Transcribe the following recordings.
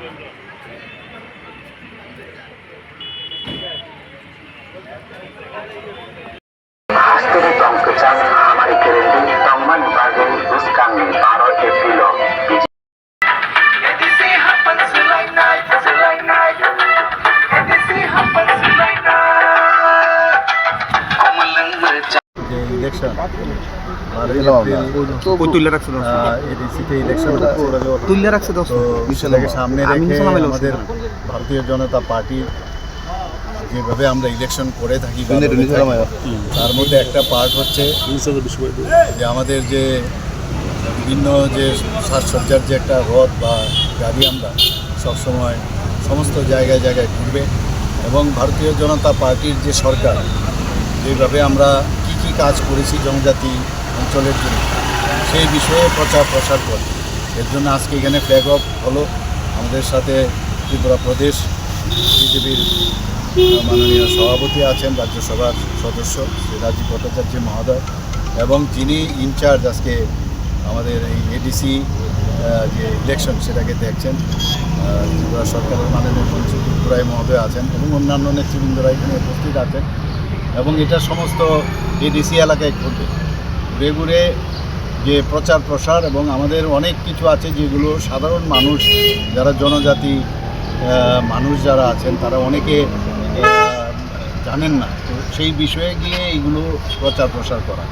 Hasturi Tongkecang Hamari Kerindi Tongman Bagi Buskang 12 April election এডিসিতে election তুলে রাখছে বিষয়টাকে সামনে রেখে আমাদের ভারতীয় জনতা পার্টির যেভাবে আমরা ইলেকশন করে থাকি তার মধ্যে একটা পার্ট হচ্ছে যে আমাদের যে বিভিন্ন যে সাজসজ্জার যে একটা রথ বা গাড়ি আমরা সবসময় সমস্ত জায়গায় জায়গায় ঘুরবে এবং ভারতীয় জনতা পার্টির যে সরকার যেভাবে আমরা কী কাজ করেছি জনজাতি অঞ্চলের জন্য সেই বিষয়ে প্রচার প্রসার করে এর জন্য আজকে এখানে ফ্ল্যাগ অফ হলো। আমাদের সাথে ত্রিপুরা প্রদেশ বিজেপির মাননীয় সভাপতি আছেন, রাজ্যসভার সদস্য শ্রী রাজীব ভট্টাচার্য মহোদয় এবং যিনি ইনচার্জ আজকে আমাদের এই এডিসি যে ইলেকশন সেটাকে দেখছেন ত্রিপুরা সরকারের মাননীয় মন্ত্রী ত্রিপুরায় মহোদয় আছেন এবং অন্যান্য নেতৃবৃন্দরা এখানে উপস্থিত আছেন এবং এটা সমস্ত এডিসি এলাকায় ঘটবে। ঘুরে ঘুরে যে প্রচার প্রসার এবং আমাদের অনেক কিছু আছে যেগুলো সাধারণ মানুষ যারা জনজাতি মানুষ যারা আছেন তারা অনেকে জানেন না, তো সেই বিষয়ে গিয়ে এইগুলো প্রচার প্রসার করা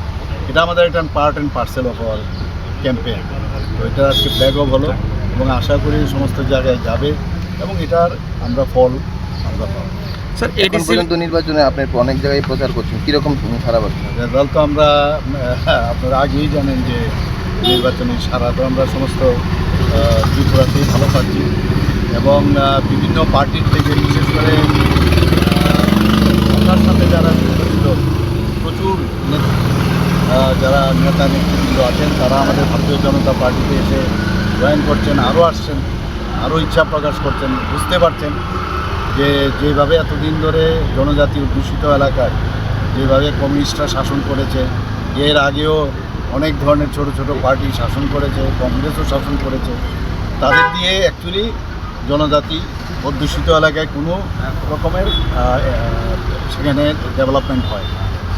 এটা আমাদের একটা part and parcel of our campaign. তো এটা আজকে ফ্ল্যাগ অফ হলো এবং আশা করি সমস্ত জায়গায় যাবে এবং এটার আমরা ফল আমরা পাবো। স্যার এখন পর্যন্ত নির্বাচনে আপনি অনেক জায়গায় প্রচার করছেন, কীরকম সারা পাচ্ছেন? রেজাল্ট তো আমরা আপনারা আগেই জানেন যে নির্বাচনী সারা তো আমরা সমস্ত ত্রিপুরাতেই ভালো পাচ্ছি এবং বিভিন্ন পার্টির থেকে বিশেষ করে আপনার সাথে যারা নির্বাচিত প্রচুর যারা নেতা নেতৃবৃন্দ আছেন তারা আমাদের ভারতীয় জনতা পার্টিতে এসে জয়েন করছেন, আরও আসছেন, আরও ইচ্ছা প্রকাশ করছেন, বুঝতে পারছেন যে যেভাবে এতদিন ধরে জনজাতি অধ্যুষিত এলাকায় যেভাবে কমিউনিস্টরা শাসন করেছে, এর আগেও অনেক ধরনের ছোট ছোট পার্টি শাসন করেছে, কংগ্রেসও শাসন করেছে, তাদের দিয়ে অ্যাকচুয়ালি জনজাতি অধ্যুষিত এলাকায় কোনো রকমের সেখানে ডেভেলপমেন্ট হয়।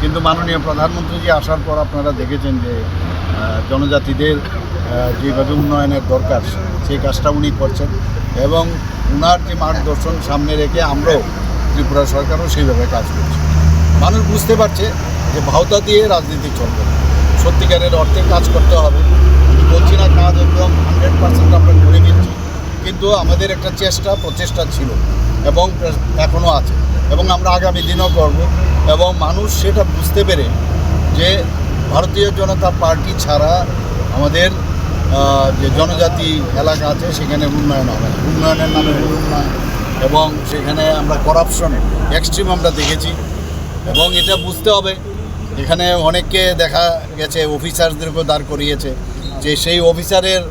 কিন্তু মাননীয় প্রধানমন্ত্রীজি আসার পর আপনারা দেখেছেন যে জনজাতিদের যেভাবে উন্নয়নের দরকার সেই কাজটা উনি করছেন এবং ওনার যে মার্গদর্শন সামনে রেখে আমরাও ত্রিপুরা সরকারও সেইভাবে কাজ করছি। মানুষ বুঝতে পারছে যে ভাওতা দিয়ে রাজনীতি চলবে, সত্যিকারের অর্থে কাজ করতে হবে। আমি বলছি না কাজ একদম 100% আমরা করে ফেলছি, কিন্তু আমাদের একটা প্রচেষ্টা ছিল এবং এখনও আছে এবং আমরা আগামী দিনও করব এবং মানুষ সেটা বুঝতে পেরে যে ভারতীয় জনতা পার্টি ছাড়া আমাদের যে জনজাতি এলাকা আছে সেখানে উন্নয়ন হবে, উন্নয়নের নামে উন্নয়ন এবং সেখানে আমরা করাপশন এক্সট্রিম আমরা দেখেছি এবং এটা বুঝতে হবে। এখানে অনেককে দেখা গেছে অফিসারদেরকেও দাঁড় করিয়েছে, যে সেই অফিসারের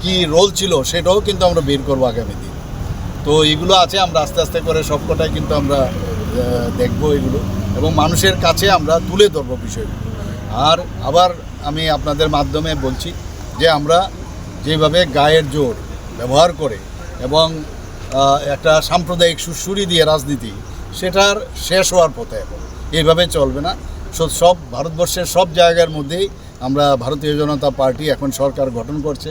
কি রোল ছিল সেটাও কিন্তু আমরা বের করবো আগামী দিন। তো এগুলো আছে, আমরা আস্তে আস্তে করে সবকটাই কিন্তু আমরা দেখব এগুলো এবং মানুষের কাছে আমরা তুলে ধরবো বিষয়গুলো। আর আবার আমি আপনাদের মাধ্যমে বলছি যে আমরা যেভাবে গায়ের জোর ব্যবহার করে এবং একটা সাম্প্রদায়িক সুরসুরি দিয়ে রাজনীতি সেটার শেষ হওয়ার পথে এখন এইভাবে চলবে না। সব ভারতবর্ষের সব জায়গার মধ্যেই আমরা ভারতীয় জনতা পার্টি এখন সরকার গঠন করছে।